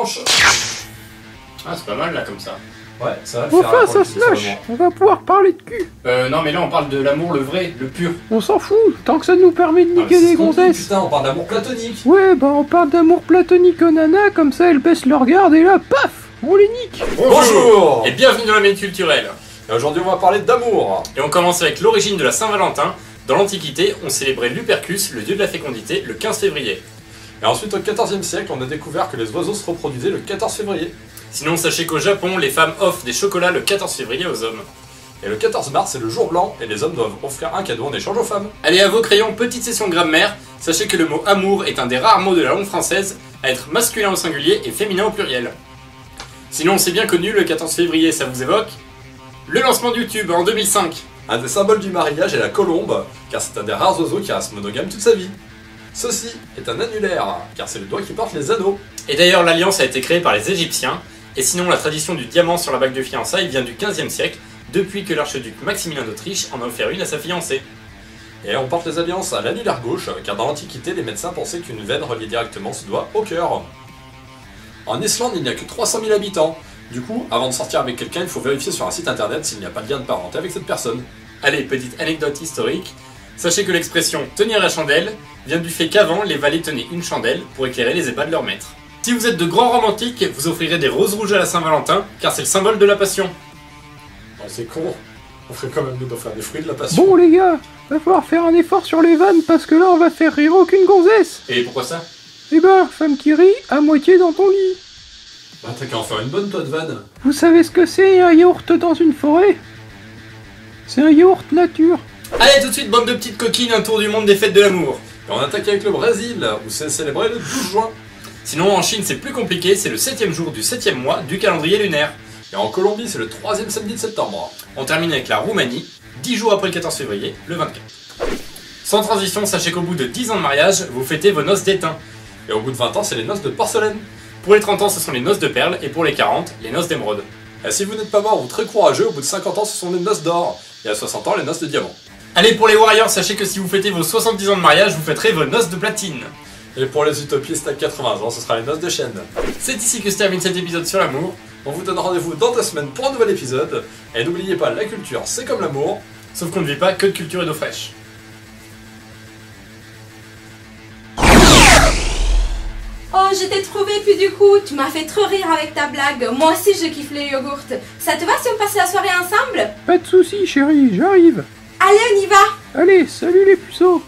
manche. Ah, c'est pas mal là comme ça. Ouais, ça va le faire. Enfin, ça se lâche. On va pouvoir parler de cul. Non, mais là on parle de l'amour, le vrai, le pur. On s'en fout, tant que ça nous permet de niquer des gonzesses. Putain, on parle d'amour platonique. Ouais, bah on parle d'amour platonique aux nanas, comme ça elles baissent leur garde et là, paf, on les nique. Bonjour. Et bienvenue dans la Minute Culturelle. Et aujourd'hui, on va parler d'amour. Et on commence avec l'origine de la Saint-Valentin. Dans l'Antiquité, on célébrait Lupercus, le dieu de la fécondité, le 15 février. Et ensuite, au XIVe siècle, on a découvert que les oiseaux se reproduisaient le 14 février. Sinon, sachez qu'au Japon, les femmes offrent des chocolats le 14 février aux hommes. Et le 14 mars, c'est le jour blanc, et les hommes doivent offrir un cadeau en échange aux femmes. Allez, à vos crayons, petite session grammaire. Sachez que le mot amour est un des rares mots de la langue française à être masculin au singulier et féminin au pluriel. Sinon, c'est bien connu, le 14 février, ça vous évoque le lancement de YouTube en 2005. Un des symboles du mariage est la colombe, car c'est un des rares oiseaux qui reste monogame toute sa vie. Ceci est un annulaire, car c'est le doigt qui porte les anneaux. Et d'ailleurs, l'alliance a été créée par les Égyptiens. Et sinon, la tradition du diamant sur la bague de fiançailles vient du 15e siècle, depuis que l'archiduc Maximilien d'Autriche en a offert une à sa fiancée. Et on porte les alliances à l'annulaire gauche, car dans l'Antiquité, les médecins pensaient qu'une veine reliait directement ce doigt au cœur. En Islande, il n'y a que 300 000 habitants. Du coup, avant de sortir avec quelqu'un, il faut vérifier sur un site internet s'il n'y a pas de lien de parenté avec cette personne. Allez, petite anecdote historique. Sachez que l'expression « tenir la chandelle » vient du fait qu'avant, les valets tenaient une chandelle pour éclairer les ébats de leur maître. Si vous êtes de grands romantiques, vous offrirez des roses rouges à la Saint-Valentin, car c'est le symbole de la passion. Oh, c'est con. On ferait quand même mieux d'offrir des fruits de la passion. Bon les gars, va falloir faire un effort sur les vannes parce que là on va faire rire aucune gonzesse. Et pourquoi ça? Eh ben, femme qui rit, à moitié dans ton lit. Bah t'as qu'à en faire une bonne toi de vanne. Vous savez ce que c'est un yaourt dans une forêt? C'est un yaourt nature. Allez, tout de suite, bande de petites coquines, un tour du monde des fêtes de l'amour. Et on attaque avec le Brésil, où c'est célébré le 12 juin. Sinon, en Chine, c'est plus compliqué, c'est le 7e jour du 7e mois du calendrier lunaire. Et en Colombie, c'est le 3e samedi de septembre. On termine avec la Roumanie, 10 jours après le 14 février, le 24. Sans transition, sachez qu'au bout de 10 ans de mariage, vous fêtez vos noces d'étain. Et au bout de 20 ans, c'est les noces de porcelaine. Pour les 30 ans, ce sont les noces de perles, et pour les 40, les noces d'émeraude. Et si vous n'êtes pas mort ou très courageux, au bout de 50 ans, ce sont les noces d'or. Et à 60 ans, les noces de diamant. Allez, pour les warriors, sachez que si vous fêtez vos 70 ans de mariage, vous fêterez vos noces de platine. Et pour les utopistes à 80 ans, ce sera les noces de chêne. C'est ici que se termine cet épisode sur l'amour. On vous donne rendez-vous dans 2 semaines pour un nouvel épisode. Et n'oubliez pas, la culture, c'est comme l'amour. Sauf qu'on ne vit pas que de culture et d'eau fraîche. Oh, je t'ai trouvé, puis du coup, tu m'as fait trop rire avec ta blague. Moi aussi, je kiffe les yogourts. Ça te va si on passe la soirée ensemble? Pas de soucis chérie, j'arrive. Allez, on y va! Allez, salut les puceaux.